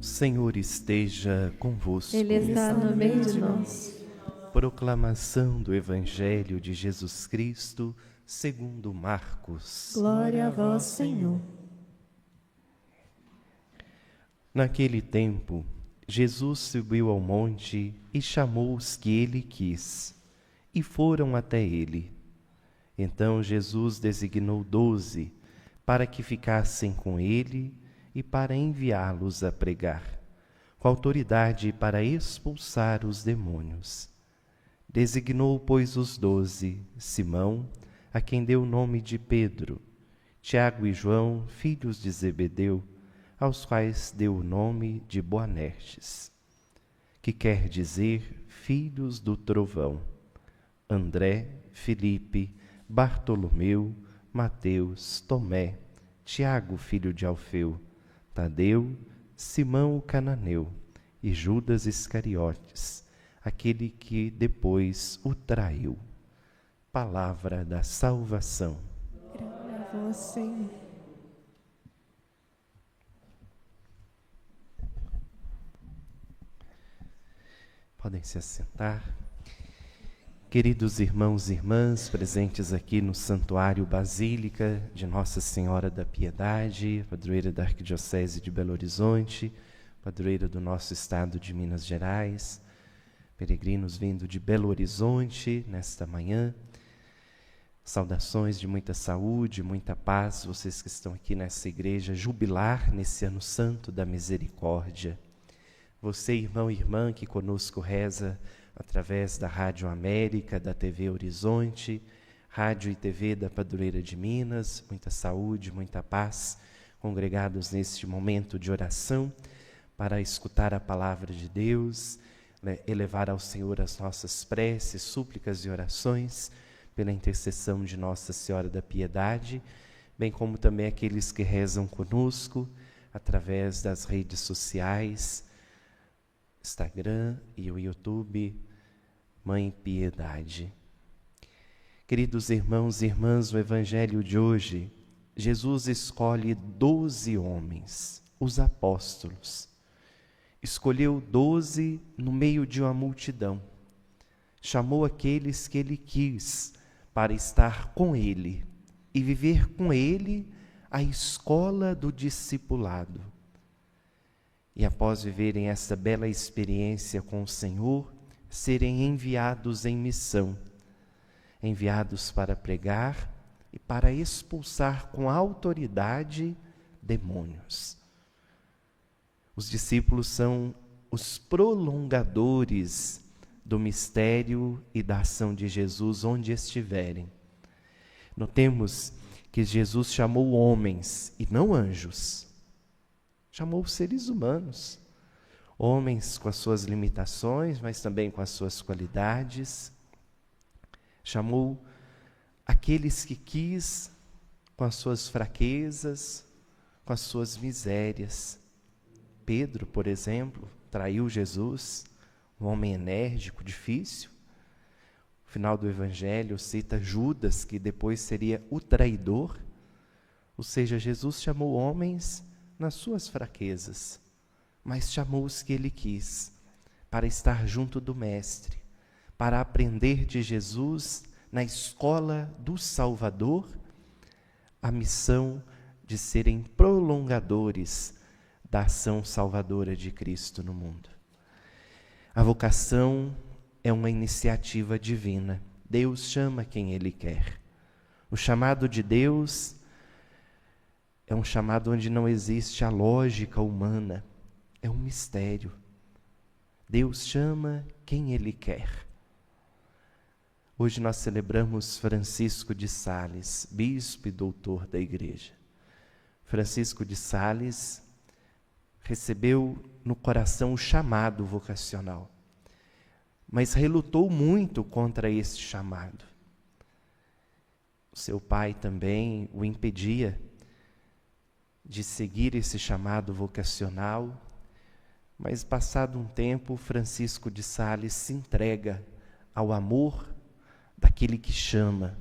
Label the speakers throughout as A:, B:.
A: Senhor esteja convosco.
B: Ele está no meio de nós.
A: Proclamação do Evangelho de Jesus Cristo, segundo Marcos.
B: Glória a vós, Senhor.
A: Naquele tempo, Jesus subiu ao monte e chamou os que ele quis, e foram até ele. Então Jesus designou 12 para que ficassem com ele e para enviá-los a pregar, com autoridade para expulsar os demônios. Designou, pois, os 12, Simão, a quem deu o nome de Pedro, Tiago e João, filhos de Zebedeu, aos quais deu o nome de Boanerges, que quer dizer filhos do trovão, André, Filipe, Bartolomeu, Mateus, Tomé, Tiago, filho de Alfeu, Tadeu, Simão o cananeu e Judas Iscariotes, aquele que depois o traiu. Palavra da salvação.
B: Glória a vós, Senhor.
A: Podem se assentar. Queridos irmãos e irmãs presentes aqui no Santuário Basílica de Nossa Senhora da Piedade, padroeira da Arquidiocese de Belo Horizonte, padroeira do nosso estado de Minas Gerais, peregrinos vindo de Belo Horizonte nesta manhã, saudações de muita saúde, muita paz, vocês que estão aqui nessa igreja jubilar nesse ano santo da misericórdia. Você, irmão e irmã, que conosco reza através da Rádio América, da TV Horizonte, Rádio e TV da Padroeira de Minas, muita saúde, muita paz, congregados neste momento de oração, para escutar a palavra de Deus, elevar ao Senhor as nossas preces, súplicas e orações, pela intercessão de Nossa Senhora da Piedade, bem como também aqueles que rezam conosco, através das redes sociais, Instagram e o YouTube, Mãe Piedade. Queridos irmãos e irmãs, no Evangelho de hoje, Jesus escolhe 12 homens, os apóstolos. Escolheu 12 no meio de uma multidão. Chamou aqueles que ele quis para estar com ele e viver com ele a escola do discipulado. E após viverem essa bela experiência com o Senhor, serem enviados em missão, enviados para pregar e para expulsar com autoridade demônios. Os discípulos são os prolongadores do mistério e da ação de Jesus onde estiverem. Notemos que Jesus chamou homens e não anjos. Chamou seres humanos, homens com as suas limitações, mas também com as suas qualidades. Chamou aqueles que quis, com as suas fraquezas, com as suas misérias. Pedro, por exemplo, traiu Jesus, um homem enérgico, difícil. O final do Evangelho cita Judas, que depois seria o traidor. Ou seja, Jesus chamou homens nas suas fraquezas, mas chamou os que ele quis, para estar junto do Mestre, para aprender de Jesus na escola do Salvador, a missão de serem prolongadores da ação salvadora de Cristo no mundo. A vocação é uma iniciativa divina. Deus chama quem Ele quer. O chamado de Deus é um chamado onde não existe a lógica humana. É um mistério. Deus chama quem Ele quer. Hoje nós celebramos Francisco de Sales, bispo e doutor da Igreja. Francisco de Sales recebeu no coração o chamado vocacional, mas relutou muito contra este chamado. O seu pai também o impedia de seguir esse chamado vocacional, mas passado um tempo, Francisco de Sales se entrega ao amor daquele que chama,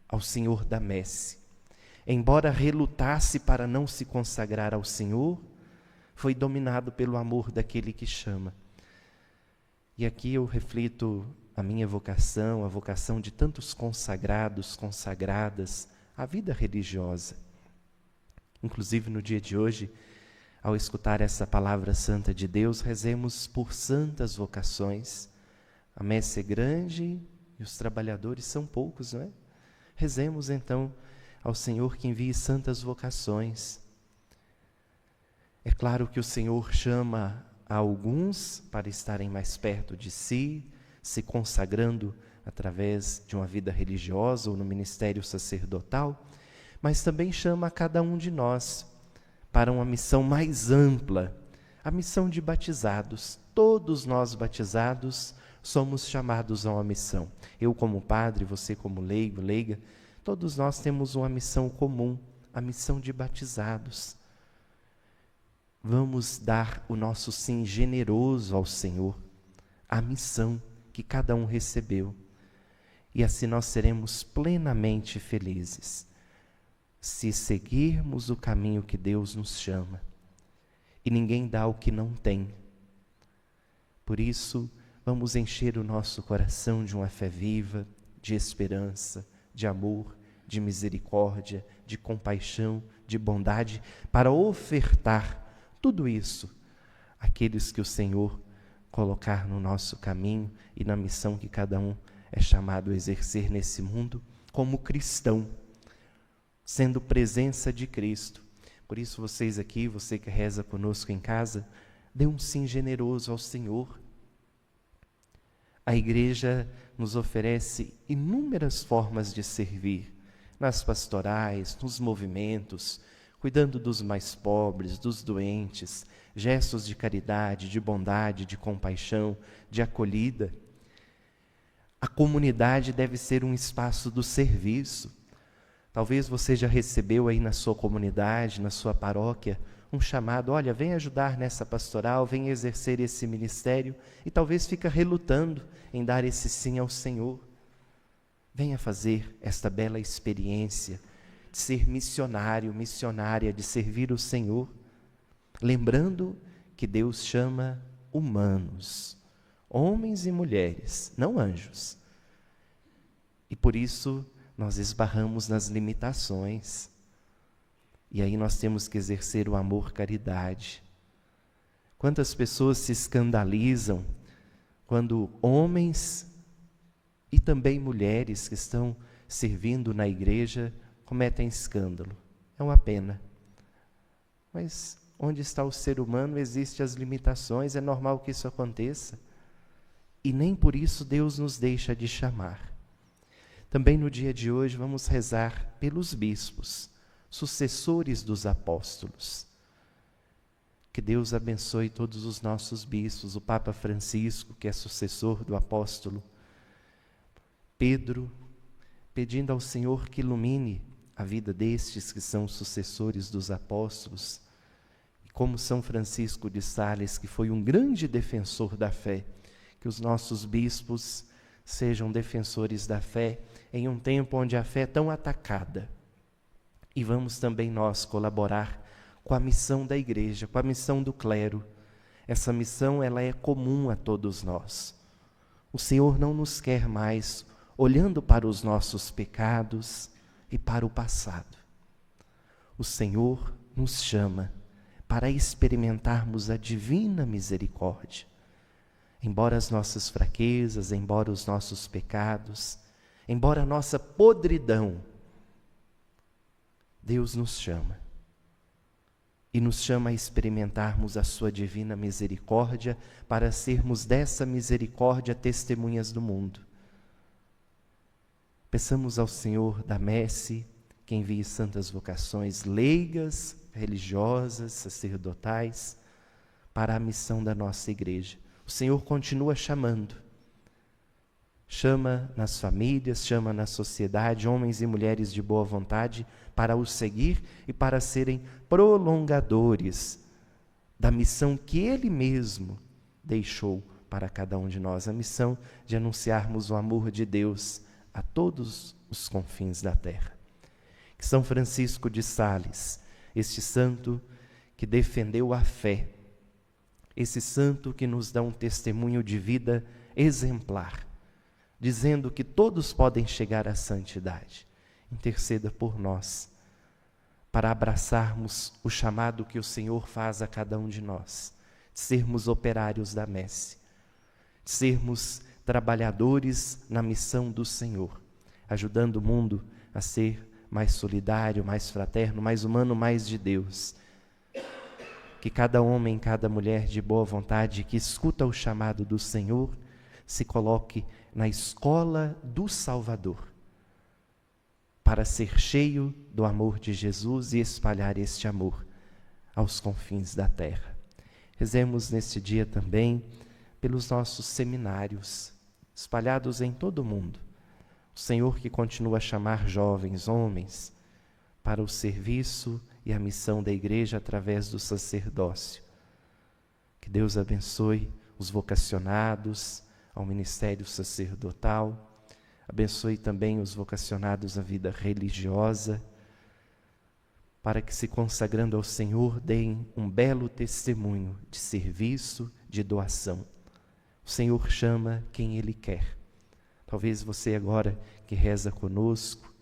A: ao Senhor da Messe. Embora relutasse para não se consagrar ao Senhor, foi dominado pelo amor daquele que chama. E aqui eu reflito a minha vocação, a vocação de tantos consagrados, consagradas à vida religiosa. Inclusive no dia de hoje, ao escutar essa palavra santa de Deus, rezemos por santas vocações. A messe é grande e os trabalhadores são poucos, não é? Rezemos então ao Senhor que envie santas vocações. É claro que o Senhor chama a alguns para estarem mais perto de si, se consagrando através de uma vida religiosa ou no ministério sacerdotal, mas também chama a cada um de nós para uma missão mais ampla, a missão de batizados. Todos nós batizados somos chamados a uma missão. Eu como padre, você como leigo, leiga, todos nós temos uma missão comum, a missão de batizados. Vamos dar o nosso sim generoso ao Senhor, a missão que cada um recebeu. E assim nós seremos plenamente felizes, se seguirmos o caminho que Deus nos chama. E ninguém dá o que não tem. Por isso, vamos encher o nosso coração de uma fé viva, de esperança, de amor, de misericórdia, de compaixão, de bondade, para ofertar tudo isso àqueles que o Senhor colocar no nosso caminho e na missão que cada um é chamado a exercer nesse mundo como cristão, sendo presença de Cristo. Por isso vocês aqui, você que reza conosco em casa, dê um sim generoso ao Senhor. A igreja nos oferece inúmeras formas de servir, nas pastorais, nos movimentos, cuidando dos mais pobres, dos doentes, gestos de caridade, de bondade, de compaixão, de acolhida. A comunidade deve ser um espaço do serviço. Talvez você já recebeu aí na sua comunidade, na sua paróquia, um chamado, olha, vem ajudar nessa pastoral, vem exercer esse ministério, e talvez fica relutando em dar esse sim ao Senhor. Venha fazer esta bela experiência de ser missionário, missionária, de servir o Senhor, lembrando que Deus chama humanos, homens e mulheres, não anjos. E por isso nós esbarramos nas limitações. E aí nós temos que exercer o amor-caridade. Quantas pessoas se escandalizam quando homens e também mulheres que estão servindo na igreja cometem escândalo. É uma pena. Mas onde está o ser humano, existem as limitações, é normal que isso aconteça. E nem por isso Deus nos deixa de chamar. Também no dia de hoje vamos rezar pelos bispos, sucessores dos apóstolos. Que Deus abençoe todos os nossos bispos, o Papa Francisco, que é sucessor do apóstolo Pedro, pedindo ao Senhor que ilumine a vida destes que são sucessores dos apóstolos, e como São Francisco de Sales, que foi um grande defensor da fé, que os nossos bispos sejam defensores da fé em um tempo onde a fé é tão atacada. E vamos também nós colaborar com a missão da igreja, com a missão do clero. Essa missão, ela é comum a todos nós. O Senhor não nos quer mais olhando para os nossos pecados e para o passado. O Senhor nos chama para experimentarmos a divina misericórdia. Embora as nossas fraquezas, embora os nossos pecados, embora a nossa podridão, Deus nos chama. E nos chama a experimentarmos a sua divina misericórdia para sermos dessa misericórdia testemunhas do mundo. Peçamos ao Senhor da messe que envie santas vocações leigas, religiosas, sacerdotais, para a missão da nossa igreja. O Senhor continua chamando. Chama nas famílias, chama na sociedade, homens e mulheres de boa vontade para o seguir e para serem prolongadores da missão que Ele mesmo deixou para cada um de nós, a missão de anunciarmos o amor de Deus a todos os confins da terra. Que São Francisco de Sales, este santo que defendeu a fé, esse santo que nos dá um testemunho de vida exemplar, dizendo que todos podem chegar à santidade. Interceda por nós, para abraçarmos o chamado que o Senhor faz a cada um de nós, de sermos operários da messe, de sermos trabalhadores na missão do Senhor, ajudando o mundo a ser mais solidário, mais fraterno, mais humano, mais de Deus. Que cada homem, cada mulher de boa vontade que escuta o chamado do Senhor se coloque na escola do Salvador, para ser cheio do amor de Jesus e espalhar este amor aos confins da terra. Rezemos neste dia também pelos nossos seminários, espalhados em todo o mundo. O Senhor que continua a chamar jovens, homens, para o serviço e a missão da igreja através do sacerdócio. Que Deus abençoe os vocacionados ao ministério sacerdotal, abençoe também os vocacionados à vida religiosa, para que, se consagrando ao Senhor, deem um belo testemunho de serviço, de doação. O Senhor chama quem Ele quer. Talvez você agora que reza conosco,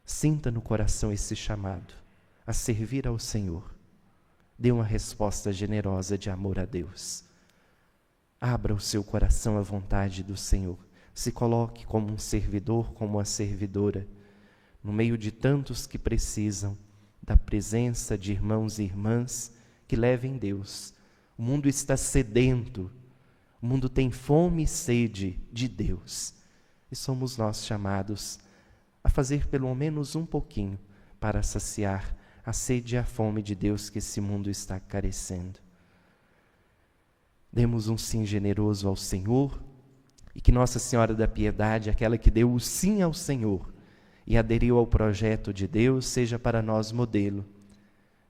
A: sinta no coração esse chamado a servir ao Senhor. Dê uma resposta generosa de amor a Deus. Abra o seu coração à vontade do Senhor. Se coloque como um servidor, como uma servidora, no meio de tantos que precisam da presença de irmãos e irmãs que levem Deus. O mundo está sedento, o mundo tem fome e sede de Deus. E somos nós chamados a fazer pelo menos um pouquinho para saciar a sede e a fome de Deus que esse mundo está carecendo. Demos um sim generoso ao Senhor, e que Nossa Senhora da Piedade, aquela que deu o sim ao Senhor e aderiu ao projeto de Deus, seja para nós modelo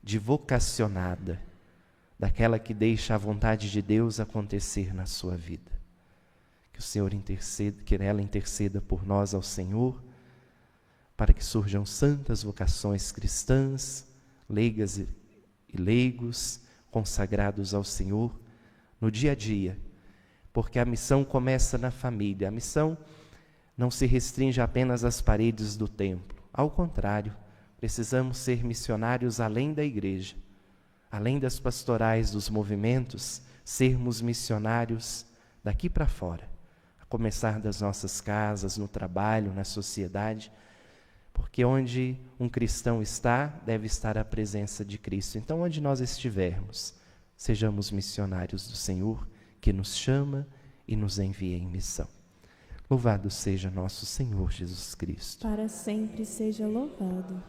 A: de vocacionada, daquela que deixa a vontade de Deus acontecer na sua vida. Que o Senhor interceda, que ela interceda por nós ao Senhor, para que surjam santas vocações cristãs, leigas e leigos, consagrados ao Senhor no dia a dia, porque a missão começa na família. A missão não se restringe apenas às paredes do templo. Ao contrário, precisamos ser missionários além da igreja, além das pastorais dos movimentos, sermos missionários daqui para fora, a começar das nossas casas, no trabalho, na sociedade, porque onde um cristão está, deve estar a presença de Cristo. Então, onde nós estivermos, sejamos missionários do Senhor, que nos chama e nos envia em missão. Louvado seja nosso Senhor Jesus Cristo.
B: Para sempre seja louvado.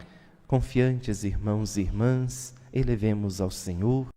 A: Confiantes, irmãos e irmãs, elevemos ao Senhor